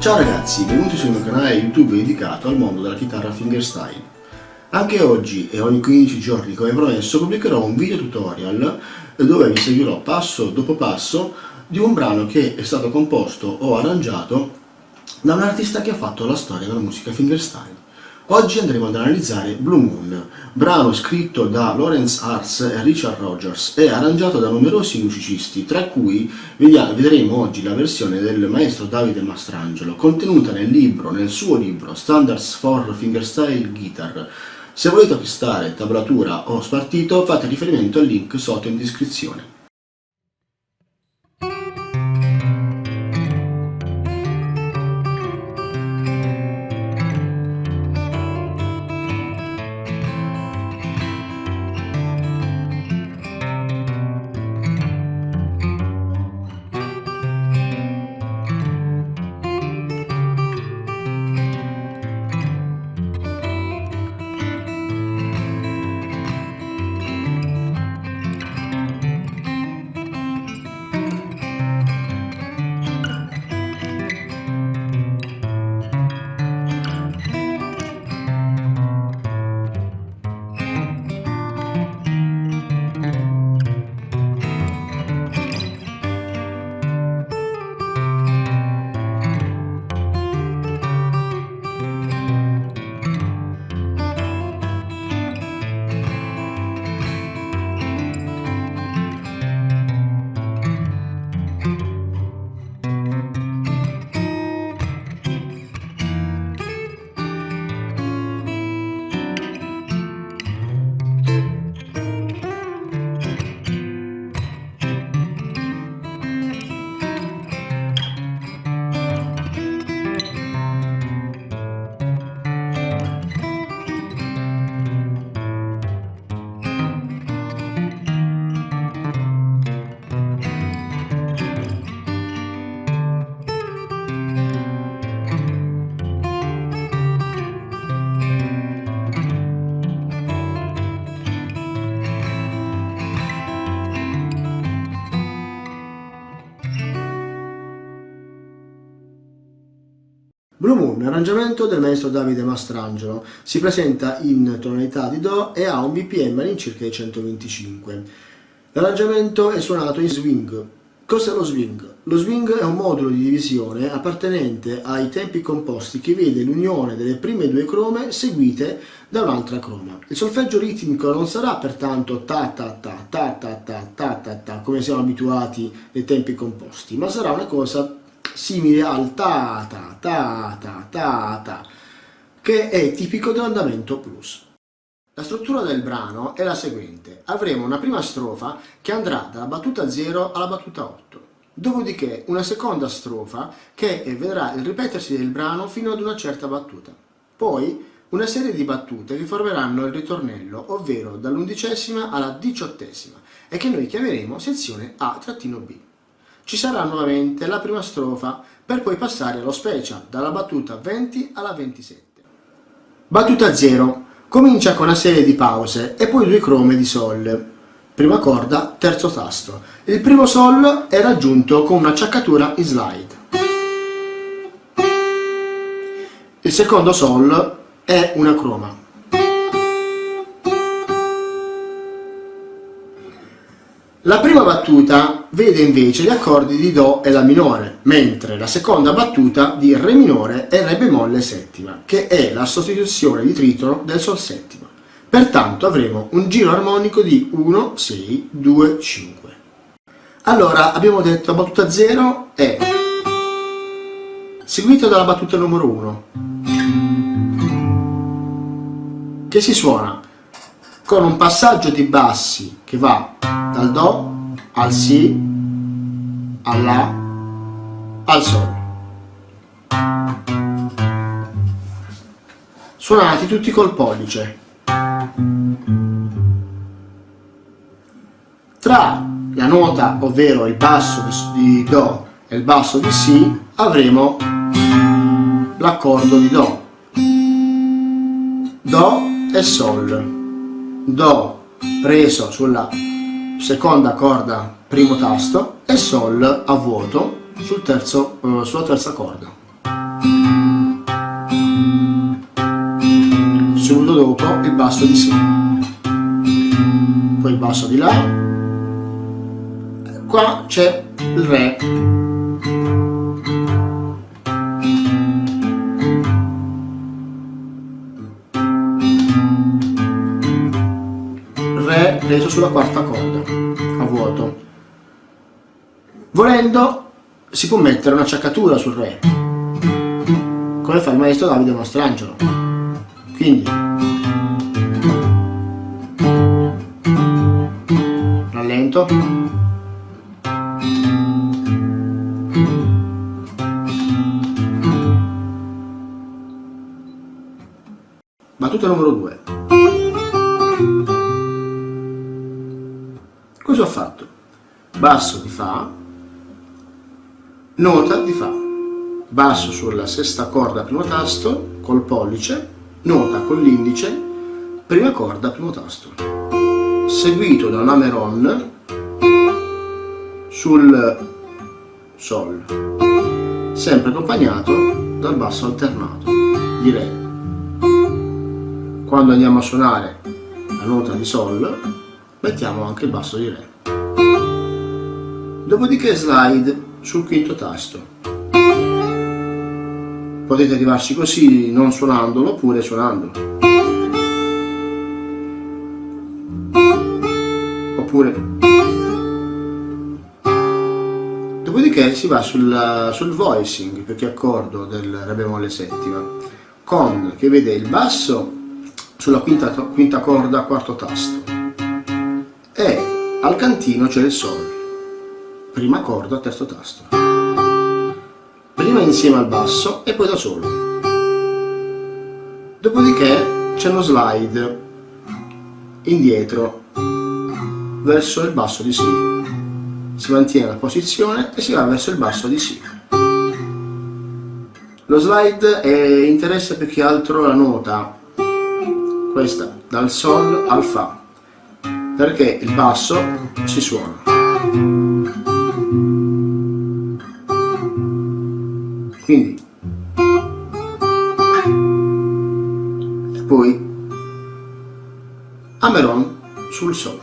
Ciao ragazzi, benvenuti sul mio canale YouTube dedicato al mondo della chitarra fingerstyle. Anche oggi e ogni 15 giorni, come promesso, pubblicherò un video tutorial dove vi seguirò passo dopo passo di un brano che è stato composto o arrangiato da un artista che ha fatto la storia della musica fingerstyle. Oggi andremo ad analizzare Blue Moon, brano scritto da Lawrence Arts e Richard Rogers e arrangiato da numerosi musicisti, tra cui vedremo oggi la versione del maestro Davide Mastrangelo, contenuta nel suo libro Standards for Fingerstyle Guitar. Se volete acquistare tablatura o spartito, fate riferimento al link sotto in descrizione. Blue Moon, arrangiamento del maestro Davide Mastrangelo, si presenta in tonalità di Do e ha un BPM all'incirca di 125. L'arrangiamento è suonato in swing. Cos'è lo swing? Lo swing è un modulo di divisione appartenente ai tempi composti che vede l'unione delle prime due crome seguite da un'altra croma. Il solfeggio ritmico non sarà pertanto ta ta ta ta ta ta ta ta ta come siamo abituati nei tempi composti, ma sarà una cosa simile al ta ta ta ta ta ta, che è tipico dell'andamento blues. La struttura del brano è la seguente: avremo una prima strofa che andrà dalla battuta 0 alla battuta 8, dopodiché una seconda strofa che vedrà il ripetersi del brano fino ad una certa battuta, poi una serie di battute che formeranno il ritornello, ovvero dall'11ª alla 18ª, e che noi chiameremo sezione A-B. Ci sarà nuovamente la prima strofa per poi passare allo special dalla battuta 20 alla 27. Battuta 0 comincia con una serie di pause e poi due crome di Sol. Prima corda, terzo tasto. Il primo Sol è raggiunto con un'acciaccatura in slide. Il secondo Sol è una croma. La prima battuta vede invece gli accordi di Do e La minore, mentre la seconda battuta di Re minore e Re bemolle settima, che è la sostituzione di tritono del Sol settima. Pertanto avremo un giro armonico di 1, 6, 2, 5. Allora abbiamo detto la battuta 0 è seguita dalla battuta numero 1, che si suona con un passaggio di bassi che va dal Do al Si, al La, al Sol. Suonati tutti col pollice. Tra la nota, ovvero il basso di Do e il basso di Si, avremo l'accordo di Do. Do e Sol. Do preso sulla seconda corda primo tasto e Sol a vuoto sulla terza corda. dopo il basso di Si, poi il basso di La, qua c'è il Re, Re preso sulla quarta corda a vuoto. Volendo si può mettere un'acciaccatura sul Re, come fa il maestro Davide Mastrangelo. Quindi rallento, battuta numero 2. Cosa ho fatto? Basso di Fa, nota di Fa, basso sulla sesta corda primo tasto col pollice, nota con l'indice, prima corda primo tasto, seguito da un Ameron sul Sol, sempre accompagnato dal basso alternato di Re. Quando andiamo a suonare la nota di Sol mettiamo anche il basso di Re. Dopodiché slide sul quinto tasto. Potete arrivarci così non suonandolo oppure suonandolo. Oppure. Dopodiché si va sul voicing, per chi accordo del Re bemolle settima, con che vede il basso sulla quinta corda quarto tasto e al cantino c'è il Sol, prima corda terzo tasto, prima insieme al basso e poi da solo. Dopodiché c'è uno slide indietro verso il basso di Si, si mantiene la posizione e si va verso il basso di Si. Lo slide interessa più che altro la nota, questa, dal Sol al Fa, perché il basso si suona. Quindi, e poi Ameron sul Sol.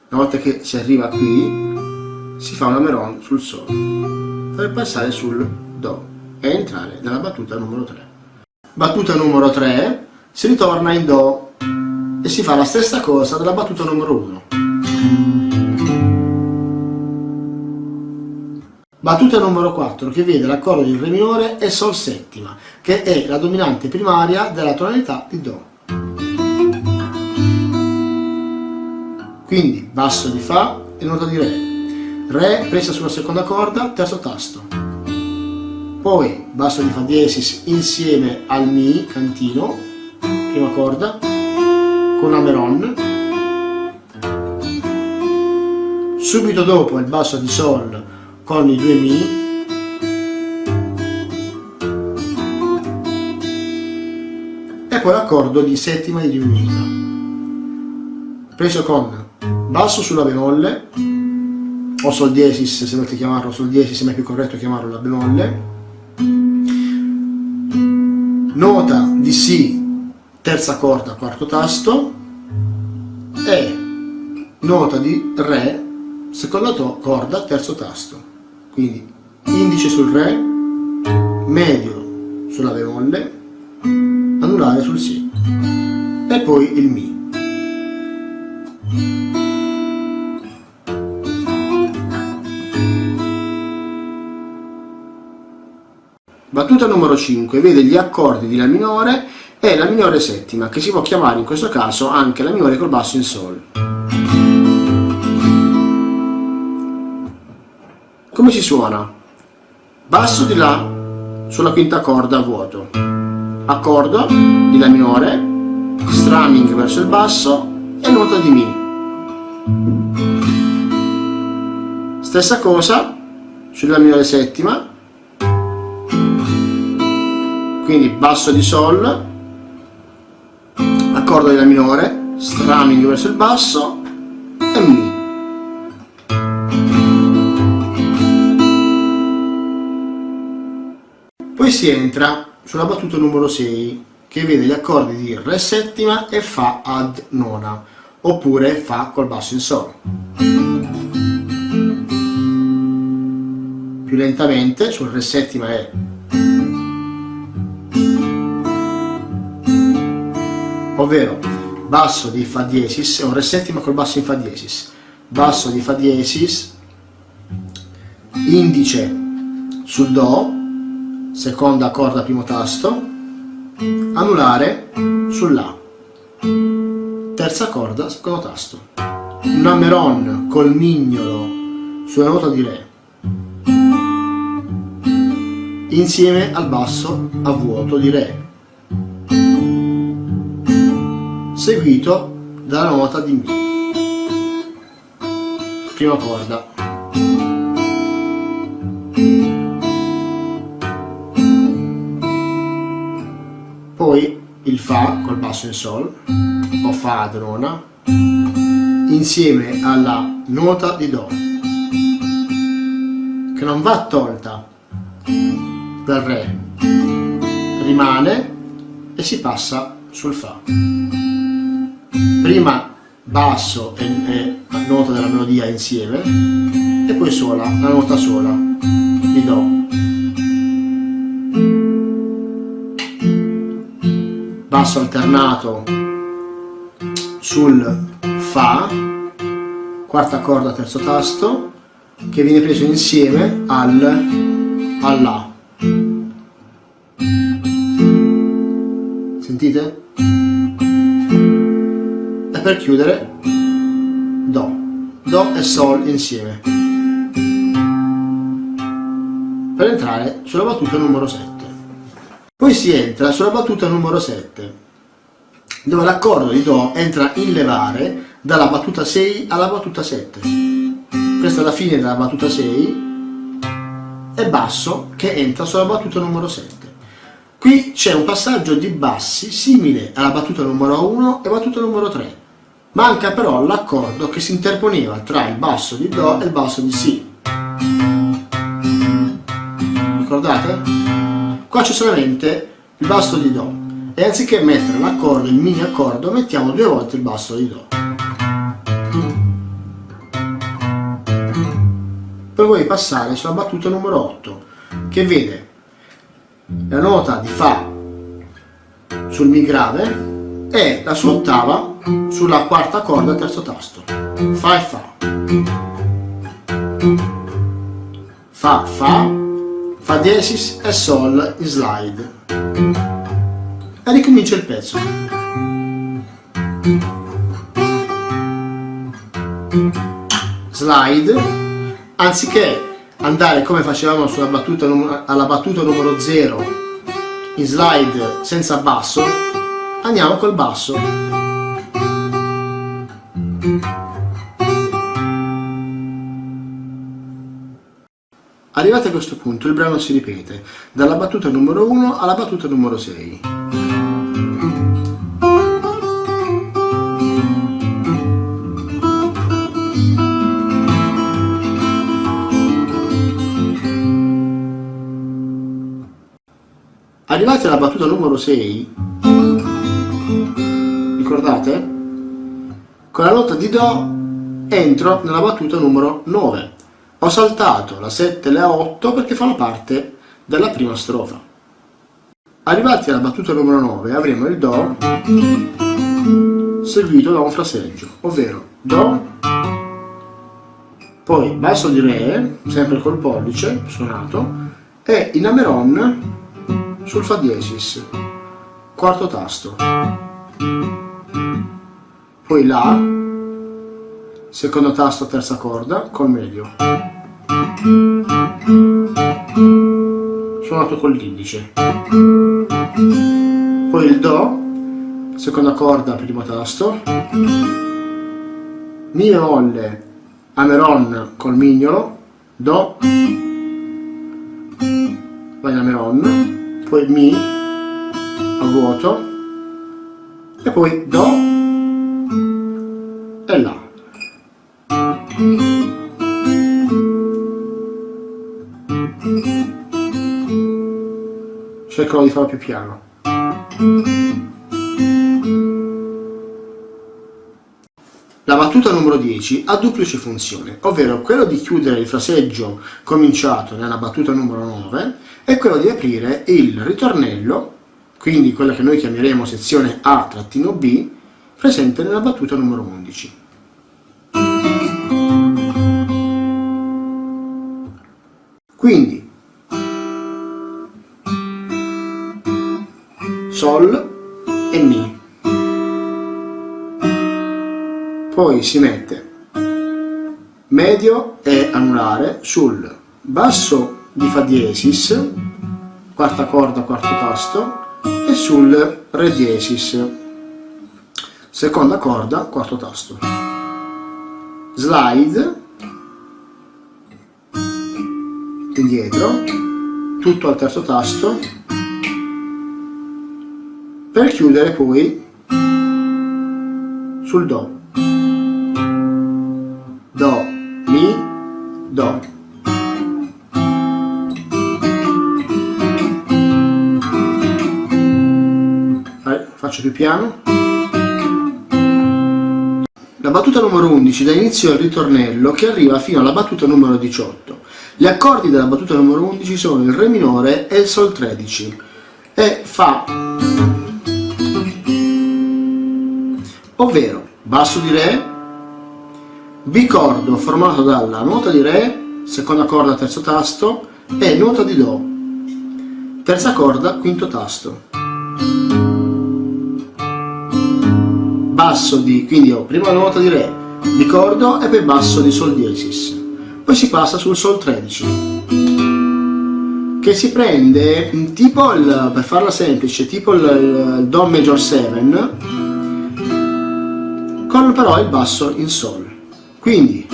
Una volta che si arriva qui, si fa un Ameron sul Sol per passare sul Do e entrare nella battuta numero 3. Battuta numero 3, si ritorna in Do e si fa la stessa cosa della battuta numero 1. Battuta numero 4 che vede l'accordo di Re minore e Sol settima, che è la dominante primaria della tonalità di Do. Quindi basso di Fa e nota di Re. Re presa sulla seconda corda, terzo tasto. Poi basso di Fa diesis insieme al Mi, cantino, prima corda, con Ameron. Subito dopo il basso di Sol con i due Mi, e poi l'accordo di settima di diminuita, preso con basso sulla bemolle o Sol diesis, se volete chiamarlo Sol diesis, ma è più corretto chiamarlo la bemolle, nota di Si, terza corda, quarto tasto, e nota di Re, seconda corda, terzo tasto. Quindi indice sul Re, medio sulla bemolle, anulare sul Si e poi il Mi. Battuta numero 5 vede gli accordi di La minore e La minore settima, che si può chiamare in questo caso anche La minore col basso in Sol. Come si suona? Basso di La sulla quinta corda a vuoto, accordo di La minore, strumming verso il basso e nota di Mi. Stessa cosa sulla minore settima, quindi basso di Sol, accordo di La minore, strumming verso il basso e Mi. Poi si entra sulla battuta numero 6, che vede gli accordi di Re settima e Fa ad nona, oppure Fa col basso in Sol. Più lentamente sul Re settima è ovvero basso di Fa diesis, è un Re settima col basso in Fa diesis, basso di Fa diesis, indice sul Do, seconda corda primo tasto, anulare sul La, terza corda secondo tasto, un Ameron col mignolo sulla nota di Re, insieme al basso a vuoto di Re, seguito dalla nota di Mi, prima corda. Poi il Fa col basso in Sol o Fa ad nona insieme alla nota di Do, che non va tolta dal Re, rimane e si passa sul Fa. Prima basso e nota della melodia insieme e poi sola, la nota sola di Do. Basso alternato sul Fa, quarta corda terzo tasto, che viene preso insieme al La. Sentite? E per chiudere Do e Sol insieme, per entrare sulla battuta numero 7. Poi si entra sulla battuta numero 7, dove l'accordo di Do entra in levare dalla battuta 6 alla battuta 7. Questa è la fine della battuta 6 e basso che entra sulla battuta numero 7. Qui c'è un passaggio di bassi simile alla battuta numero 1 e battuta numero 3. Manca però l'accordo che si interponeva tra il basso di Do e il basso di Si. Ricordate? Qua c'è solamente il basso di Do e anziché mettere l'accordo, il mini accordo, mettiamo 2 volte il basso di Do. Per poi passare sulla battuta numero 8, che vede la nota di Fa sul Mi grave e la sua ottava sulla quarta corda terzo tasto. Fa e Fa. Fa, Fa, Fa diesis e Sol in slide. E ricomincia il pezzo. Slide, anziché andare come facevamo sulla battuta alla battuta numero 0 in slide senza basso, andiamo col basso. Arrivati a questo punto il brano si ripete dalla battuta numero 1 alla battuta numero 6. Arrivati alla battuta numero 6, ricordate? Con la nota di Do entro nella battuta numero 9. Ho saltato la 7 e la 8 perché fanno parte della prima strofa. Arrivati alla battuta numero 9 avremo il Do seguito da un fraseggio, ovvero Do, poi basso di Re, sempre col pollice suonato, e in Ameron sul Fa diesis, quarto tasto, poi La, secondo tasto terza corda col medio, suonato con l'indice, poi il Do, seconda corda primo tasto, Mi bemolle, Ameron col mignolo, Do, vai in Ameron, poi Mi a vuoto e poi Do e La. Cercherò di farlo più piano. La battuta numero 10 ha duplice funzione, ovvero quello di chiudere il fraseggio cominciato nella battuta numero 9 e quello di aprire il ritornello, quindi quella che noi chiameremo sezione A-B, presente nella battuta numero 11. Quindi Sol e Mi. Poi si mette medio e anulare sul basso di Fa diesis, quarta corda, quarto tasto, e sul Re diesis, seconda corda, quarto tasto. Slide, indietro, tutto al terzo tasto, per chiudere poi sul Do. Do, Mi, Do. Faccio più piano. La battuta numero 11 dà inizio al ritornello che arriva fino alla battuta numero 18. Gli accordi della battuta numero 11 sono il Re minore e il Sol 13 e Fa, ovvero basso di Re, bicordo formato dalla nota di Re, seconda corda, terzo tasto, e nota di Do, terza corda, quinto tasto. Basso di, quindi ho prima nota di Re, bicordo e poi basso di Sol diesis. Poi si passa sul Sol 13, che si prende tipo, per farla semplice, tipo il Do major 7, con però il basso in Sol. Quindi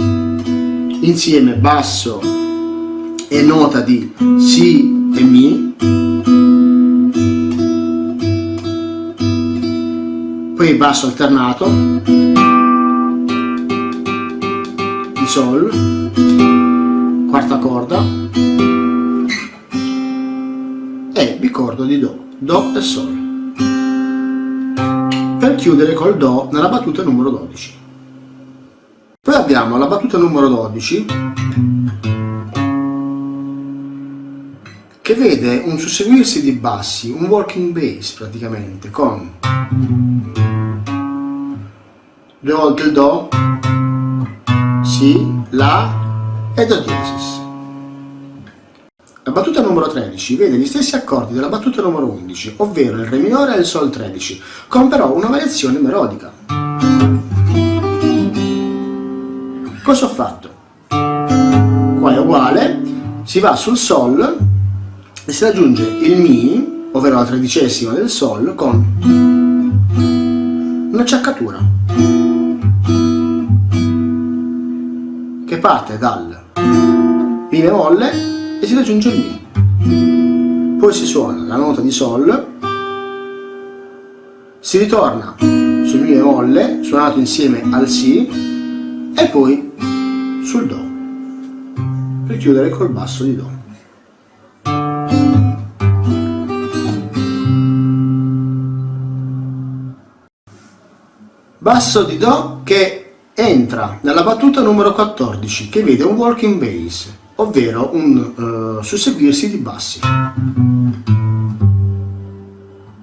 insieme basso e nota di Si e Mi, poi basso alternato di Sol, quarta corda, e bicordo di Do, Do e Sol, per chiudere col Do nella battuta numero 12. Poi abbiamo la battuta numero 12 che vede un susseguirsi di bassi, un walking bass praticamente, con due volte il Do, Si, La e Do diesis. La battuta numero 13 vede gli stessi accordi della battuta numero 11, ovvero il Re minore e il Sol 13, con però una variazione melodica. Cosa ho fatto? Qua è uguale, si va sul Sol e si raggiunge il Mi, ovvero la tredicesima del Sol, con una acciaccatura che parte dal Mi bemolle e si raggiunge il Mi. Poi si suona la nota di Sol, si ritorna sul Mi bemolle, suonato insieme al Si, e poi sul Do, per chiudere col basso di Do. Basso di Do che entra nella battuta numero 14, che vede un walking bass, ovvero un susseguirsi di bassi.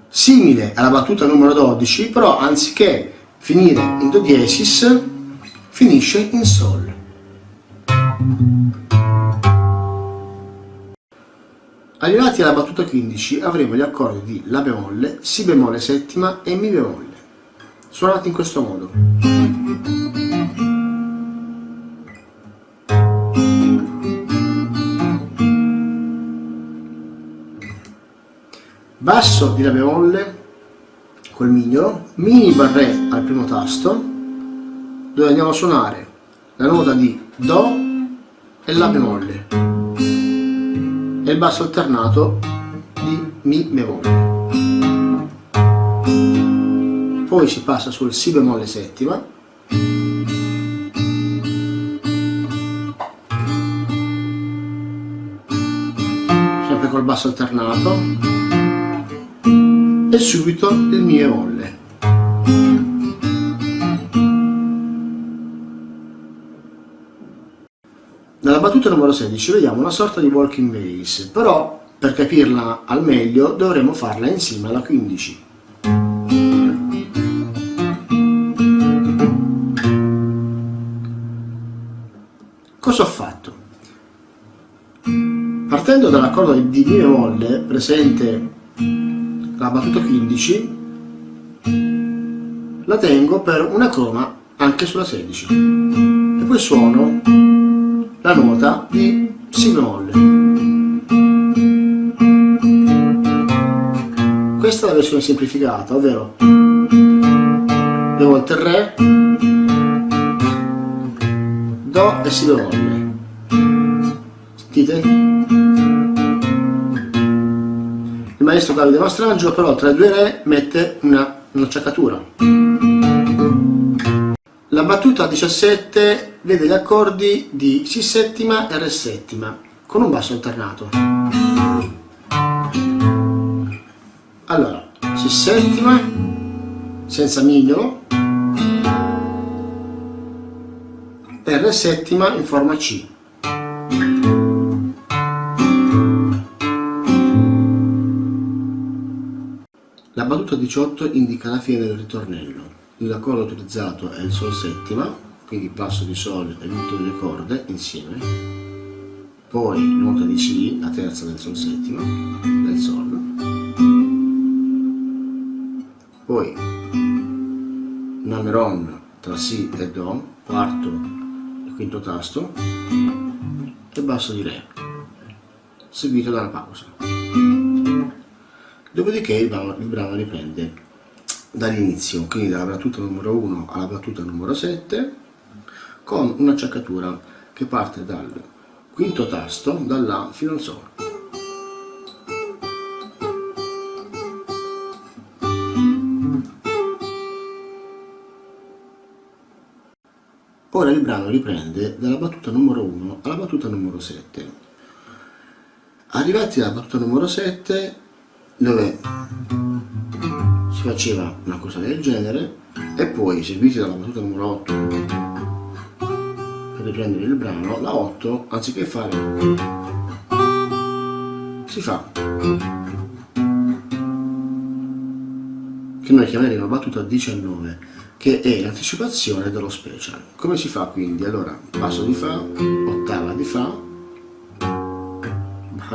Simile alla battuta numero 12, però anziché finire in Do diesis, finisce in Sol. Arrivati alla battuta 15 avremo gli accordi di La bemolle, Si bemolle settima e Mi bemolle, suonati in questo modo. Basso di La bemolle col mignolo, Mi barré al primo tasto, dove andiamo a suonare la nota di Do e La bemolle e il basso alternato di Mi bemolle. Poi si passa sul Si bemolle settima, sempre col basso alternato, e subito il mi bemolle. Nella battuta numero 16 vediamo una sorta di walking bass, però per capirla al meglio dovremo farla insieme alla 15. Cosa ho fatto? Partendo dall'accordo di mi bemolle presente la battuta 15, la tengo per una croma anche sulla 16 e poi suono la nota di si bemolle. Questa è la versione semplificata, ovvero 2 volte re, do e si bemolle. Sentite? Il maestro Davide Mastrangelo però tra i due re mette un'acciaccatura. La battuta 17 vede gli accordi di Si settima e Re settima con un basso alternato. Allora, Si settima senza mignolo e Re settima in forma C. La battuta 18 indica la fine del ritornello. L'accordo utilizzato è il Sol settima, quindi passo di Sol e tutte le corde insieme, poi nota di Si, la terza del Sol settima, del Sol, poi un hammer-on tra Si e Do, quarto e quinto tasto, e basso di Re, seguito da una pausa. Dopodiché il brano riprende dall'inizio, quindi dalla battuta numero 1 alla battuta numero 7, con un'acciaccatura che parte dal quinto tasto, dal La fino al Sol. Ora il brano riprende dalla battuta numero 1 alla battuta numero 7. Arrivati alla battuta numero 7, dove si faceva una cosa del genere, e poi seguiti dalla battuta numero 8 per riprendere il brano, la 8 anziché fare si fa che noi chiameremo battuta 19, che è l'anticipazione dello special. Come si fa quindi? Allora, basso di Fa, ottava di Fa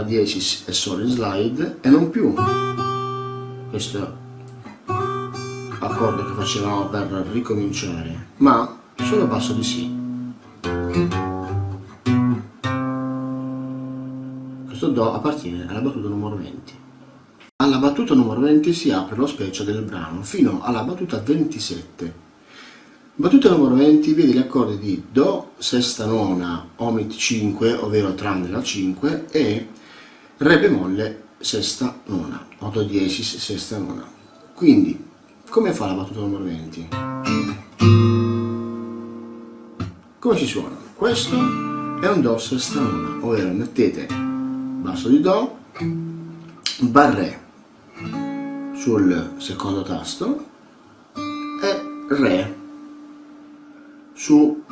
diesis e Sol in slide, e non più questo accordo che facevamo per ricominciare, ma solo basso di Si. Questo Do appartiene alla battuta numero 20. Alla battuta numero 20 si apre lo special del brano fino alla battuta 27. Battuta numero 20 vede gli accordi di Do sesta nona omit 5, ovvero tranne la 5, e Re bemolle sesta nona, o Do diesis sesta nona. Quindi, come fa la battuta numero 20? Come si suona? Questo è un Do sesta nona, ovvero mettete basso di Do, barré sul secondo tasto e Re su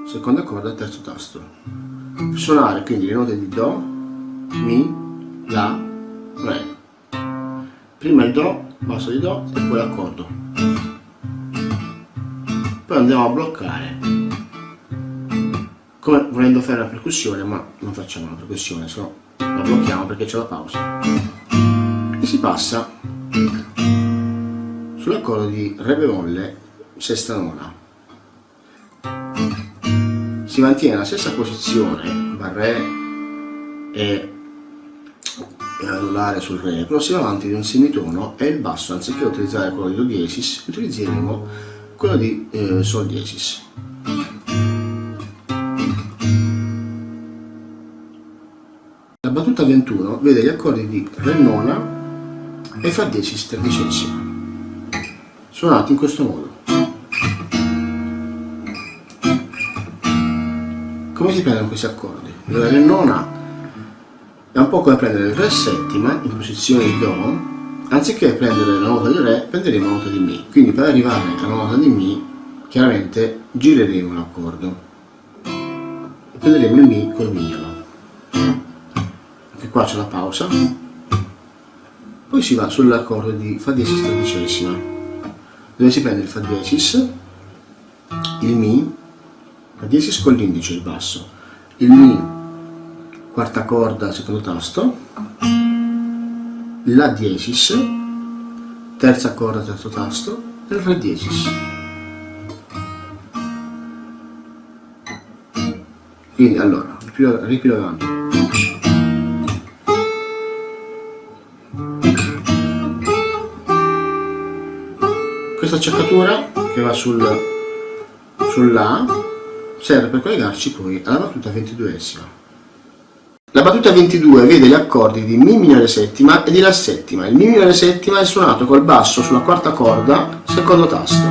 seconda corda terzo tasto. Suonare quindi le note di Do, Mi, La, Re. Prima il Do, basso di Do e poi l'accordo. Poi andiamo a bloccare, come volendo fare la percussione, ma non facciamo la percussione, solo la blocchiamo perché c'è la pausa. E si passa sull'accordo di Re bemolle sesta nona. Si mantiene la stessa posizione, barré e anulare sul Re, però si va avanti di un semitono e il basso, anziché utilizzare quello di Do diesis, utilizzeremo quello di Sol diesis. La battuta 21 vede gli accordi di Re nona e Fa diesis tredicesima, suonati in questo modo. Come si prendono questi accordi? La Re nona è un po' come prendere il Re settima in posizione di Do, anziché prendere la nota di Re, prenderemo la nota di Mi. Quindi per arrivare alla nota di Mi, chiaramente gireremo l'accordo e prenderemo il Mi col mignolo. Anche qua c'è la pausa. Poi si va sull'accordo di Fa diesis tredicesima, dove si prende il Fa diesis, il Mi, Fa diesis con l'indice, il basso, il Mi, quarta corda, secondo tasto, La diesis, terza corda, terzo tasto, e il Re diesis. Quindi allora, ripilogando. Questa acciaccatura che va sul La serve per collegarci poi alla battuta 22esima. La battuta 22 vede gli accordi di Mi minore settima e di La settima. Il Mi minore settima è suonato col basso sulla quarta corda, secondo tasto,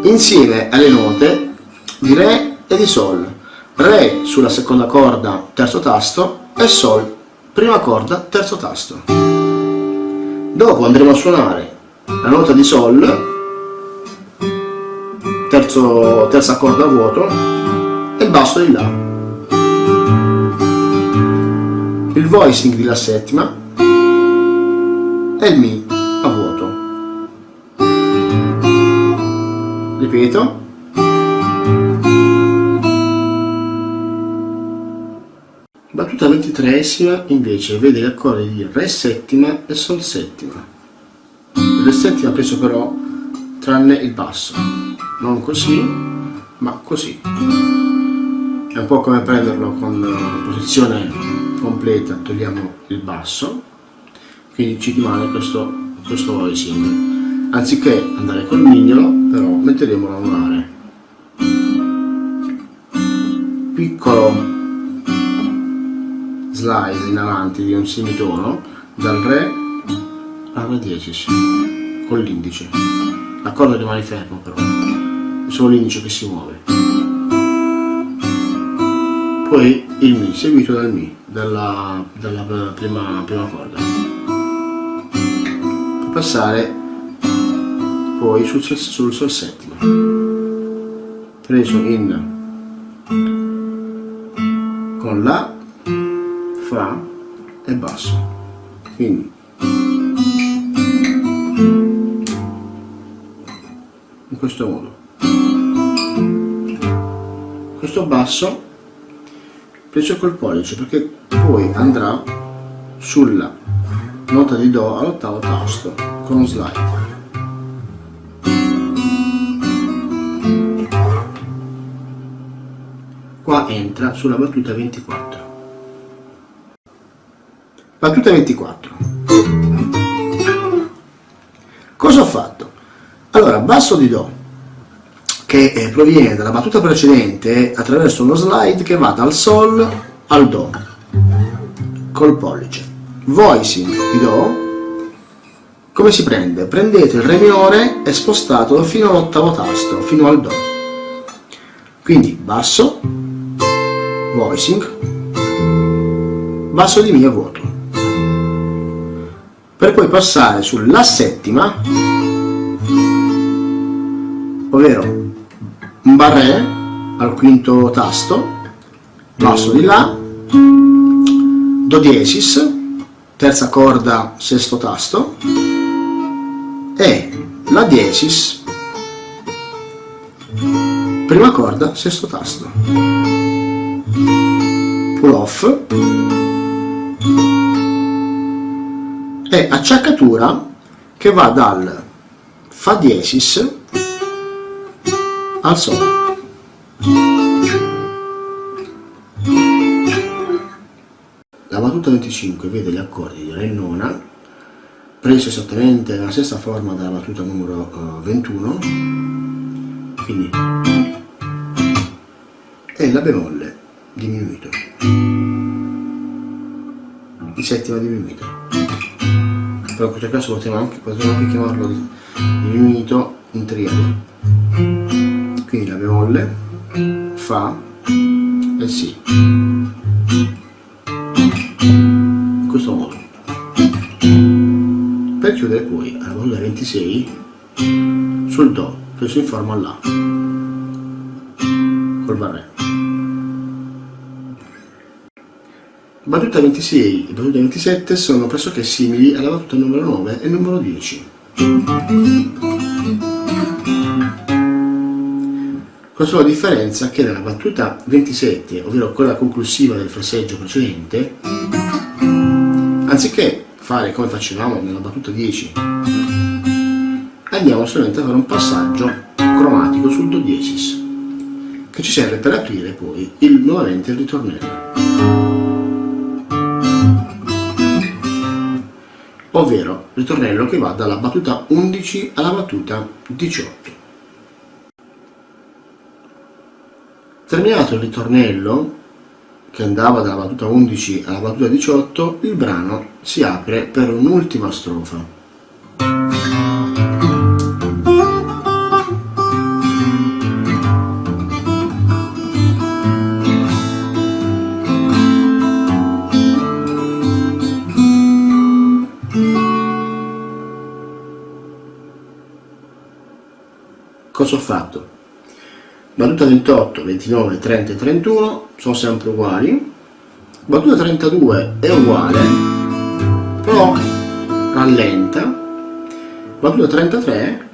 insieme alle note di Re e di Sol. Re sulla seconda corda, terzo tasto, e Sol, prima corda, terzo tasto. Dopo andremo a suonare la nota di Sol, terza corda a vuoto, e il basso di La. Il voicing di La settima e il Mi a vuoto. Ripeto. Battuta 23esima invece vede gli accordi di Re settima e Sol settima. Re settima preso però tranne il basso, non così, ma così. È un po' come prenderlo con posizione completa, togliamo il basso, quindi ci rimane questo voicing. Anziché andare col mignolo, però metteremo l'anulare. Piccolo slide in avanti di un semitono dal Re al Re diesis con l'indice. L'accordo rimane fermo però, è solo l'indice che si muove. Poi il Mi seguito dal Mi, dalla prima corda, per passare poi sul Sol settima, preso con La, Fa e basso. Quindi in questo modo. Questo basso preso col pollice, perché poi andrà sulla nota di Do all'ottavo tasto con uno slide. Qua entra sulla battuta 24. Battuta 24. Cosa ho fatto? Allora, basso di Do, che proviene dalla battuta precedente attraverso uno slide che va dal Sol al Do col pollice. Voicing di Do, come si prende? Prendete il Re minore e spostatelo fino all'ottavo tasto, fino al Do. Quindi basso, voicing, basso di Mi a vuoto, per poi passare sulla settima, ovvero un barré al quinto tasto, basso di La, Do diesis, terza corda, sesto tasto, e La diesis, prima corda, sesto tasto. Pull off e acciaccatura che va dal Fa diesis al Sol. La battuta 25 vede gli accordi di Re nona, preso esattamente la stessa forma della battuta numero 21, quindi, e La bemolle diminuito, di settima diminuito. Però in questo caso potremmo anche chiamarlo diminuito in triade. Quindi La bemolle, Fa e Si. In questo modo. per chiudere poi alla battuta 26 sul Do, preso in forma La, col barré. Battuta 26 e battuta 27 sono pressoché simili alla battuta numero 9 e numero 10. Con la sola differenza che nella battuta 27, ovvero quella conclusiva del fraseggio precedente, anziché fare come facevamo nella battuta 10, andiamo solamente a fare un passaggio cromatico sul Do diesis, che ci serve per aprire poi nuovamente il ritornello. Ovvero ritornello che va dalla battuta 11 alla battuta 18. Terminato il ritornello, che andava dalla battuta 11 alla battuta 18, il brano si apre per un'ultima strofa. Cosa ho fatto? Battuta 28, 29, 30 e 31 sono sempre uguali. Battuta 32 è uguale, però rallenta. Battuta 33,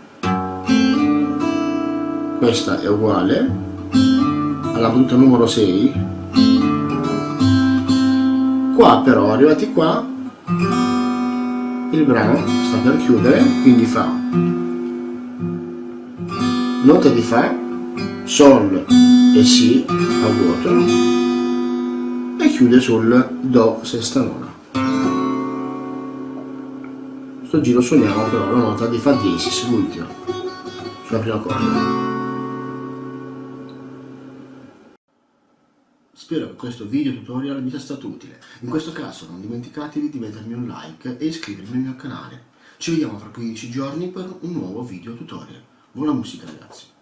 questa è uguale alla battuta numero 6. Qua però, arrivati qua, il brano sta per chiudere, quindi fa nota di Fa, Sol e Si a vuoto e chiude sul Do sesta nona. Sto giro suoniamo però la nota di Fa diesis, l'ultima, sulla prima corda. Spero che questo video tutorial vi sia stato utile. In questo caso non dimenticatevi di mettermi un like e iscrivervi al mio canale. Ci vediamo fra 15 giorni per un nuovo video tutorial. Buona musica ragazzi!